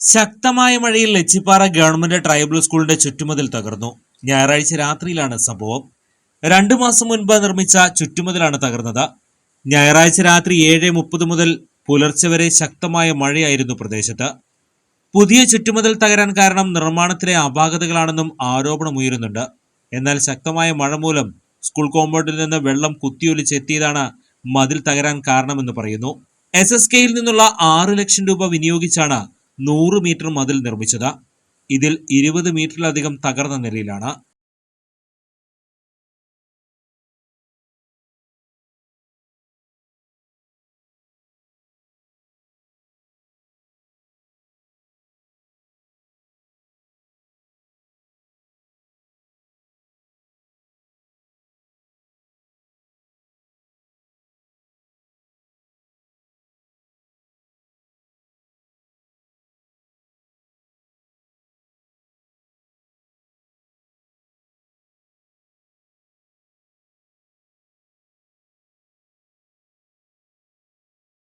ശക്തമായ മഴയിൽ Echippara government tribal സ്കൂളിന്റെ ചുറ്റുമതിൽ തകർന്നു. ഞായറാഴ്ച രാത്രിയിലാണ് സംഭവം. 2 മാസം മുൻപ് നിർമ്മിച്ച ചുറ്റുമതിലാണ് തകർന്നത്. ഞായറാഴ്ച രാത്രി 7:30 മുതൽ പുലർച്ചെ വരെ ശക്തമായ മഴയായിരുന്നു പ്രദേശത്ത്. പുതിയ ചുറ്റുമതിൽ തകരാൻ കാരണം നിർമ്മാണത്തിലെ അപാകതകളാണെന്നും ആരോപണമുയരുന്നുണ്ട്. എന്നാൽ ശക്തമായ മഴ മൂലം സ്കൂൾ കോമ്പൗണ്ടിൽ നിന്ന് വെള്ളം കുത്തിയൊലിച്ചെത്തിയതാണ് മതിൽ തകരാൻ കാരണമെന്ന് പറയുന്നു. SSKയിൽ നിന്നുള്ള 6 ലക്ഷം രൂപ വിനിയോഗിച്ചാണ് 100 മീറ്റർ മതിൽ നിർമ്മിച്ചത്. ഇതിൽ 20 മീറ്ററിലധികം തകർന്ന നിലയിലാണ്.